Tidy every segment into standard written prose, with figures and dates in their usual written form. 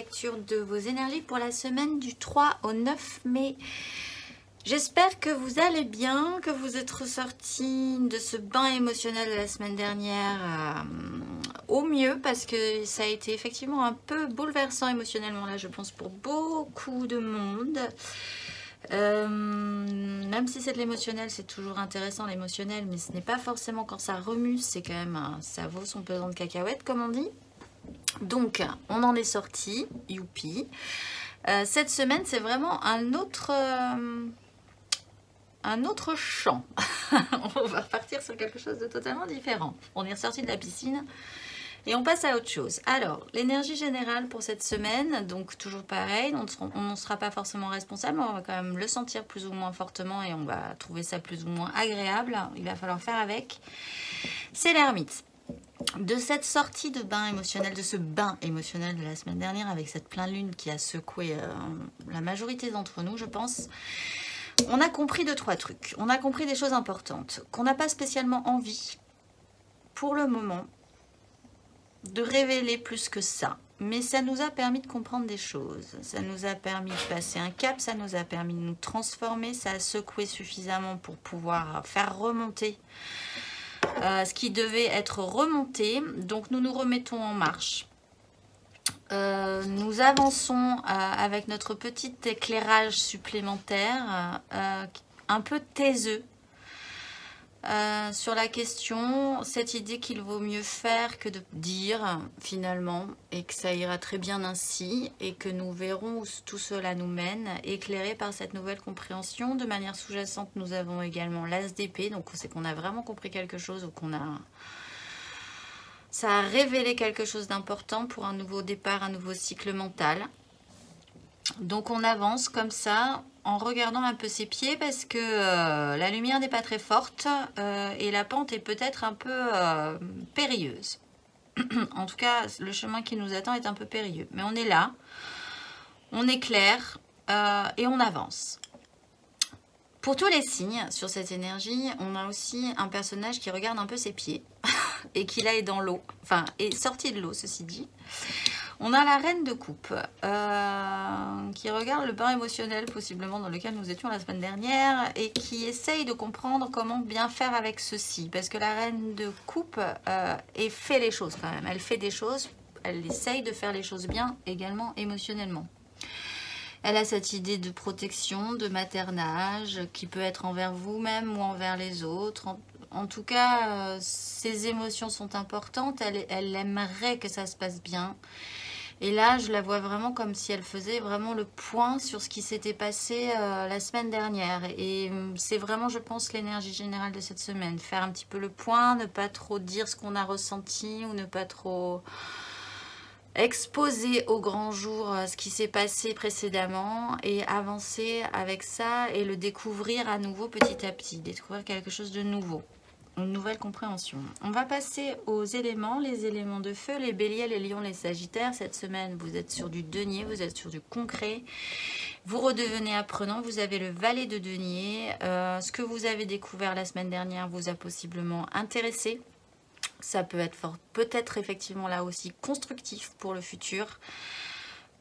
lecture de vos énergies pour la semaine du 3 au 9 mai. J'espère que vous allez bien, que vous êtes ressortis de ce bain émotionnel de la semaine dernière au mieux, parce que ça a été effectivement un peu bouleversant émotionnellement là, je pense, pour beaucoup de monde. Même si c'est de l'émotionnel, c'est toujours intéressant l'émotionnel, mais ce n'est pas forcément quand ça remue, c'est quand même, ça vaut son pesant de cacahuètes comme on dit. Donc on en est sorti, youpi. Cette semaine c'est vraiment un autre champ. On va repartir sur quelque chose de totalement différent. On est ressorti de la piscine et on passe à autre chose. Alors, l'énergie générale pour cette semaine, donc toujours pareil, on n'en sera pas forcément responsable, mais on va quand même le sentir plus ou moins fortement et on va trouver ça plus ou moins agréable. Il va falloir faire avec. C'est l'ermite. De cette sortie de bain émotionnel, de ce bain émotionnel de la semaine dernière avec cette pleine lune qui a secoué la majorité d'entre nous, je pense, on a compris 2-3 trucs. On a compris des choses importantes, qu'on n'a pas spécialement envie, pour le moment, de révéler plus que ça. Mais ça nous a permis de comprendre des choses. Ça nous a permis de passer un cap, ça nous a permis de nous transformer, ça a secoué suffisamment pour pouvoir faire remonter ce qui devait être remonté. Donc nous nous remettons en marche. Nous avançons avec notre petit éclairage supplémentaire, un peu taiseux, sur la question, cette idée qu'il vaut mieux faire que de dire finalement, et que ça ira très bien ainsi, et que nous verrons où tout cela nous mène, éclairé par cette nouvelle compréhension. De manière sous-jacente, nous avons également l'as d'épée, donc c'est qu'on a vraiment compris quelque chose, ou qu'on a... Ça a révélé quelque chose d'important pour un nouveau départ, un nouveau cycle mental. Donc on avance comme ça, en regardant un peu ses pieds, parce que la lumière n'est pas très forte et la pente est peut-être un peu périlleuse. En tout cas, le chemin qui nous attend est un peu périlleux. Mais on est là, on est clair et on avance. Pour tous les signes sur cette énergie, on a aussi un personnage qui regarde un peu ses pieds et qui là est dans l'eau, enfin est sorti de l'eau ceci dit. On a la reine de coupe qui regarde le bain émotionnel possiblement dans lequel nous étions la semaine dernière et qui essaye de comprendre comment bien faire avec ceci. Parce que la reine de coupe fait les choses quand même. Elle fait des choses, elle essaye de faire les choses bien également émotionnellement. Elle a cette idée de protection, de maternage qui peut être envers vous-même ou envers les autres. En tout cas, ses émotions sont importantes. Elle aimerait que ça se passe bien. Et là, je la vois vraiment comme si elle faisait vraiment le point sur ce qui s'était passé la semaine dernière. Et c'est vraiment, je pense, l'énergie générale de cette semaine. Faire un petit peu le point, ne pas trop dire ce qu'on a ressenti ou ne pas trop exposer au grand jour ce qui s'est passé précédemment et avancer avec ça et le découvrir à nouveau petit à petit. Découvrir quelque chose de nouveau. Une nouvelle compréhension. On va passer aux éléments, les éléments de feu, les béliers, les lions, les sagittaires. Cette semaine, vous êtes sur du denier, vous êtes sur du concret. Vous redevenez apprenant, vous avez le valet de denier. Ce que vous avez découvert la semaine dernière vous a possiblement intéressé. Ça peut être peut-être effectivement là aussi constructif pour le futur.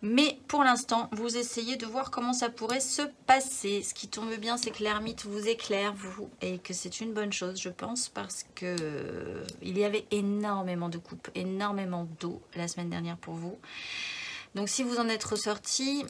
Mais pour l'instant, vous essayez de voir comment ça pourrait se passer. Ce qui tombe bien, c'est que l'ermite vous éclaire, vous, et que c'est une bonne chose, je pense, parce que il y avait énormément de coupes, énormément d'eau la semaine dernière pour vous. Donc si vous en êtes ressorti,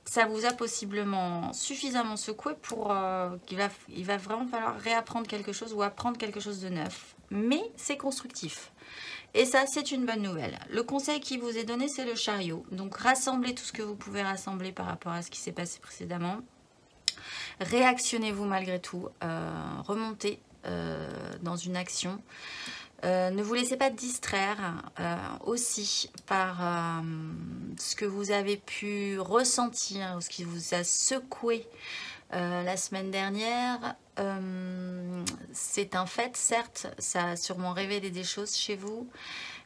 ça vous a possiblement suffisamment secoué pour qu'il va vraiment falloir réapprendre quelque chose ou apprendre quelque chose de neuf. Mais c'est constructif. Et ça, c'est une bonne nouvelle. Le conseil qui vous est donné, c'est le chariot. Donc, rassemblez tout ce que vous pouvez rassembler par rapport à ce qui s'est passé précédemment. Réactionnez-vous malgré tout. Remontez dans une action. Ne vous laissez pas distraire aussi par ce que vous avez pu ressentir, ce qui vous a secoué la semaine dernière. C'est un fait, certes, ça a sûrement révélé des choses chez vous,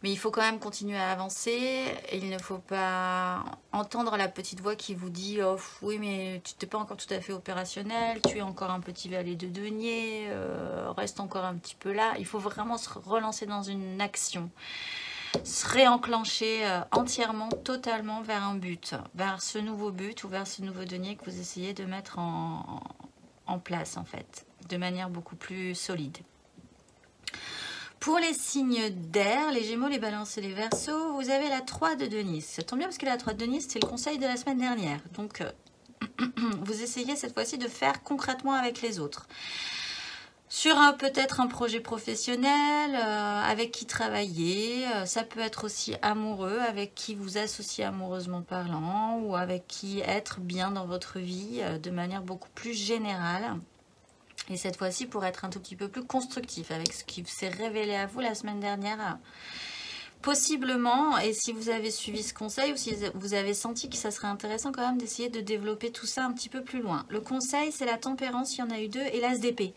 mais il faut quand même continuer à avancer. Et il ne faut pas entendre la petite voix qui vous dit oh, oui, mais tu n'es pas encore tout à fait opérationnel, tu es encore un petit valet de denier, reste encore un petit peu là. Il faut vraiment se relancer dans une action. se réenclencher entièrement, totalement vers un but, vers ce nouveau but ou vers ce nouveau denier que vous essayez de mettre en place en fait, de manière beaucoup plus solide. Pour les signes d'air, les Gémeaux, les Balances et les Verseaux, vous avez la 3 de denier. Ça tombe bien parce que la 3 de denier, c'était le conseil de la semaine dernière. Donc, vous essayez cette fois-ci de faire concrètement avec les autres. Sur peut-être un projet professionnel, avec qui travailler, ça peut être aussi amoureux, avec qui vous associer amoureusement parlant, ou avec qui être bien dans votre vie de manière beaucoup plus générale. Et cette fois-ci, pour être un tout petit peu plus constructif avec ce qui s'est révélé à vous la semaine dernière, possiblement, et si vous avez suivi ce conseil ou si vous avez senti que ça serait intéressant quand même d'essayer de développer tout ça un petit peu plus loin. Le conseil, c'est la tempérance, il y en a eu 2, et l'as d'épée.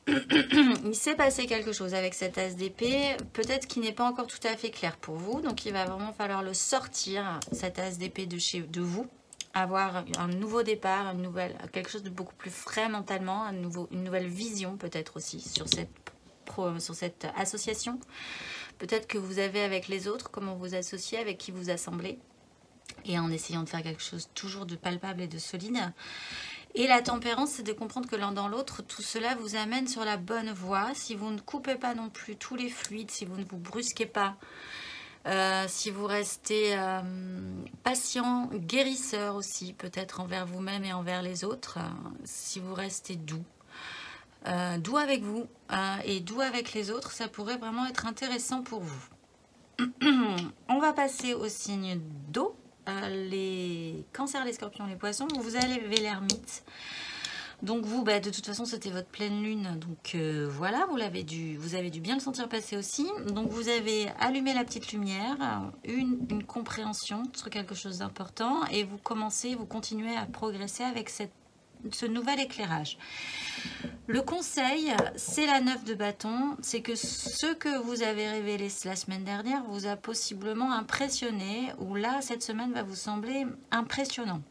Il s'est passé quelque chose avec cet as d'épée, peut-être qu'il n'est pas encore tout à fait clair pour vous, donc il va vraiment falloir le sortir, cet as d'épée de vous, avoir un nouveau départ, quelque chose de beaucoup plus frais mentalement, une nouvelle vision peut-être aussi sur cette association, peut-être que vous avez avec les autres, comment vous associez, avec qui vous assemblez, et en essayant de faire quelque chose toujours de palpable et de solide. Et la tempérance, c'est de comprendre que l'un dans l'autre, tout cela vous amène sur la bonne voie. Si vous ne coupez pas non plus tous les fluides, si vous ne vous brusquez pas, si vous restez patient, guérisseur aussi, peut-être envers vous-même et envers les autres, si vous restez doux. Doux avec vous et doux avec les autres, ça pourrait vraiment être intéressant pour vous. On va passer au signe d'eau. Les cancers, les scorpions, les poissons, vous avez l'ermite. Donc vous, de toute façon, c'était votre pleine lune. Donc voilà, vous avez dû bien le sentir passer aussi. Donc vous avez allumé la petite lumière, une compréhension sur quelque chose d'important. Et vous continuez à progresser avec ce nouvel éclairage. Le conseil, c'est la 9 de bâton, c'est que ce que vous avez révélé la semaine dernière vous a possiblement impressionné, ou là, cette semaine va vous sembler impressionnant.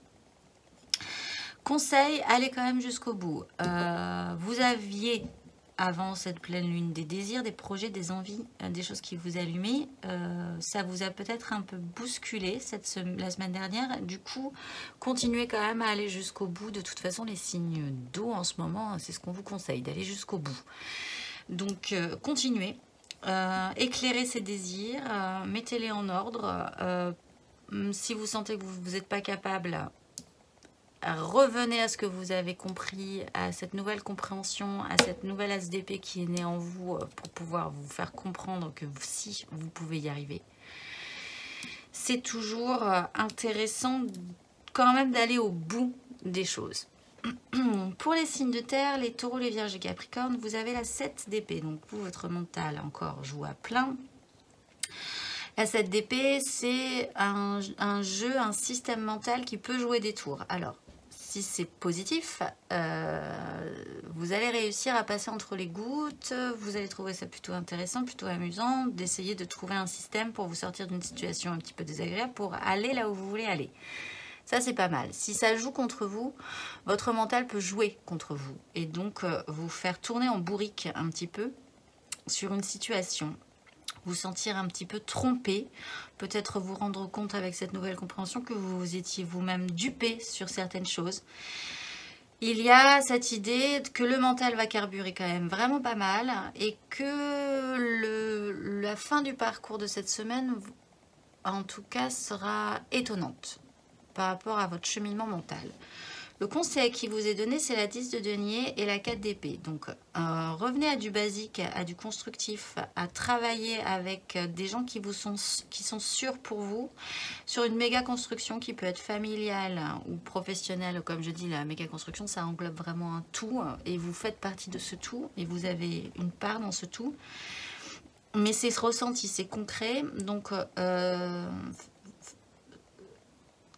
Conseil, allez quand même jusqu'au bout. Vous aviez, avant cette pleine lune, des désirs, des projets, des envies, des choses qui vous allumaient. Ça vous a peut-être un peu bousculé la semaine dernière. Du coup, continuez quand même à aller jusqu'au bout. De toute façon, les signes d'eau en ce moment, c'est ce qu'on vous conseille, d'aller jusqu'au bout. Donc, continuez. Éclairez ces désirs, mettez-les en ordre. Si vous sentez que vous n'êtes pas capable, revenez à ce que vous avez compris, à cette nouvelle compréhension, à cette nouvelle as d'épée qui est née en vous pour pouvoir vous faire comprendre que si vous pouvez y arriver. C'est toujours intéressant quand même d'aller au bout des choses. Pour les signes de terre, les taureaux, les vierges et capricornes, vous avez la 7 d'épée. Donc vous, votre mental encore joue à plein. La 7 d'épée, c'est un jeu, un système mental qui peut jouer des tours. Alors, si c'est positif, vous allez réussir à passer entre les gouttes, vous allez trouver ça plutôt intéressant, plutôt amusant, d'essayer de trouver un système pour vous sortir d'une situation un petit peu désagréable, pour aller là où vous voulez aller. Ça, c'est pas mal. Si ça joue contre vous, votre mental peut jouer contre vous et donc vous faire tourner en bourrique un petit peu sur une situation. Vous sentir un petit peu trompé, peut-être vous rendre compte avec cette nouvelle compréhension que vous étiez vous-même dupé sur certaines choses. Il y a cette idée que le mental va carburer quand même vraiment pas mal et que la fin du parcours de cette semaine, en tout cas, sera étonnante par rapport à votre cheminement mental. Le conseil qui vous est donné, c'est la 10 de denier et la 4 d'épée. Donc, revenez à du basique, à du constructif, à travailler avec des gens qui sont sûrs pour vous, sur une méga construction qui peut être familiale ou professionnelle. Comme je dis, la méga construction, ça englobe vraiment un tout et vous faites partie de ce tout et vous avez une part dans ce tout. Mais c'est ressenti, c'est concret. Donc,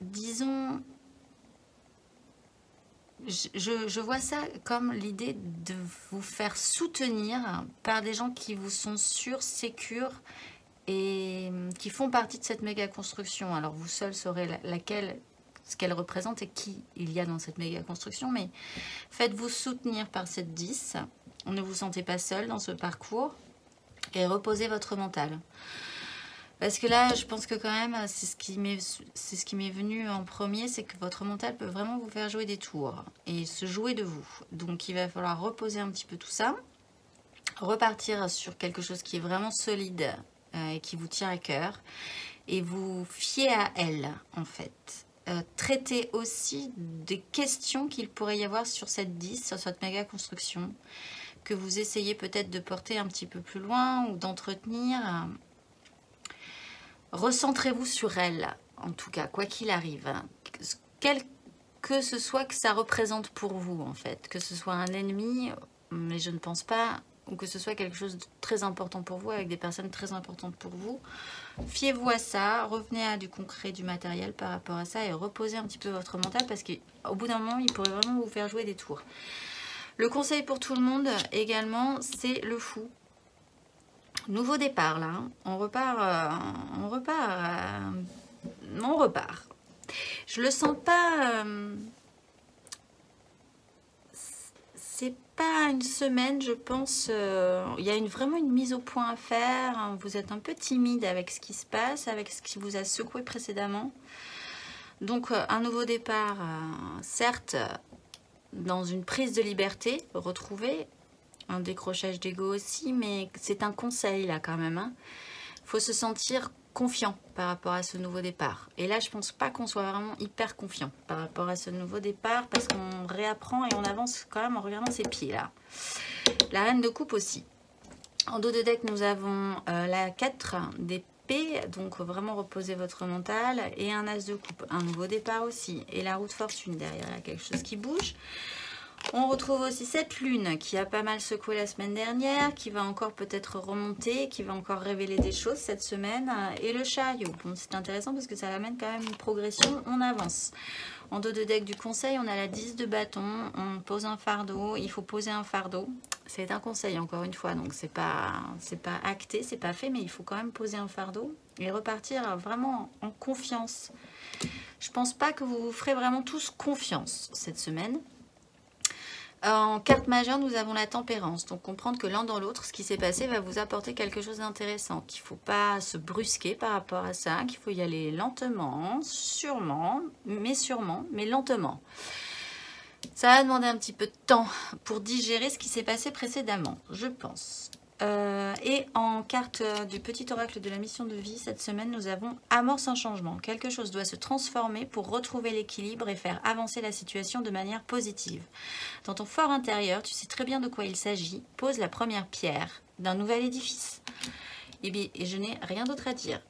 disons... Je vois ça comme l'idée de vous faire soutenir par des gens qui vous sont sûrs, sécures et qui font partie de cette méga construction. Alors vous seul saurez ce qu'elle représente et qui il y a dans cette méga construction, mais faites-vous soutenir par cette 10. Ne vous sentez pas seul dans ce parcours et reposez votre mental. Parce que là, je pense que quand même, c'est ce qui m'est venu en premier, c'est que votre mental peut vraiment vous faire jouer des tours et se jouer de vous. Donc, il va falloir reposer un petit peu tout ça, repartir sur quelque chose qui est vraiment solide et qui vous tient à cœur et vous fier à elle, en fait. Traiter aussi des questions qu'il pourrait y avoir sur cette 10, sur cette méga construction, que vous essayez peut-être de porter un petit peu plus loin ou d'entretenir. Recentrez-vous sur elle, en tout cas, quoi qu'il arrive. Quel que ce soit que ça représente pour vous, en fait. Que ce soit un ennemi, mais je ne pense pas, ou que ce soit quelque chose de très important pour vous, avec des personnes très importantes pour vous. Fiez-vous à ça, revenez à du concret, du matériel par rapport à ça, et reposez un petit peu votre mental, parce qu'au bout d'un moment, il pourrait vraiment vous faire jouer des tours. Le conseil pour tout le monde, également, c'est le fou. Nouveau départ, là. On repart. Je le sens pas... c'est pas une semaine, je pense. Il y a vraiment une mise au point à faire. Vous êtes un peu timide avec ce qui se passe, avec ce qui vous a secoué précédemment. Donc, un nouveau départ, certes, dans une prise de liberté retrouvée, un décrochage d'ego aussi, mais c'est un conseil là quand même. Hein. Faut se sentir confiant par rapport à ce nouveau départ. Et là, je pense pas qu'on soit vraiment hyper confiant par rapport à ce nouveau départ, parce qu'on réapprend et on avance quand même en regardant ses pieds là. La reine de coupe aussi. En dos de deck, nous avons la 4 d'épée, donc vraiment reposer votre mental, et un as de coupe, un nouveau départ aussi, et la roue de fortune derrière, il y a quelque chose qui bouge. On retrouve aussi cette lune qui a pas mal secoué la semaine dernière, qui va encore peut-être remonter, qui va encore révéler des choses cette semaine. Et le chariot, bon, c'est intéressant parce que ça amène quand même une progression, on avance. En dos de deck du conseil, on a la 10 de bâton, on pose un fardeau, il faut poser un fardeau. C'est un conseil encore une fois, donc c'est pas acté, c'est pas fait, mais il faut quand même poser un fardeau et repartir vraiment en confiance. Je pense pas que vous vous ferez vraiment tous confiance cette semaine. En carte majeure, nous avons la tempérance. Donc, comprendre que l'un dans l'autre, ce qui s'est passé va vous apporter quelque chose d'intéressant. Qu'il ne faut pas se brusquer par rapport à ça, qu'il faut y aller lentement, sûrement, mais lentement. Ça va demander un petit peu de temps pour digérer ce qui s'est passé précédemment, je pense. Et en carte du petit oracle de la mission de vie, cette semaine, nous avons amorce un changement. Quelque chose doit se transformer pour retrouver l'équilibre et faire avancer la situation de manière positive. Dans ton fort intérieur, tu sais très bien de quoi il s'agit. Pose la première pierre d'un nouvel édifice. Et bien, je n'ai rien d'autre à dire.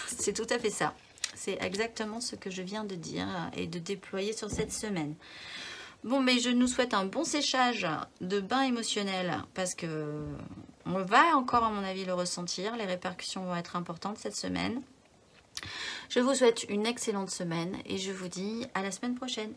C'est tout à fait ça. C'est exactement ce que je viens de dire et de déployer sur cette semaine. Bon, mais je nous souhaite un bon séchage de bain émotionnel parce que on va encore, à mon avis, le ressentir. Les répercussions vont être importantes cette semaine. Je vous souhaite une excellente semaine et je vous dis à la semaine prochaine.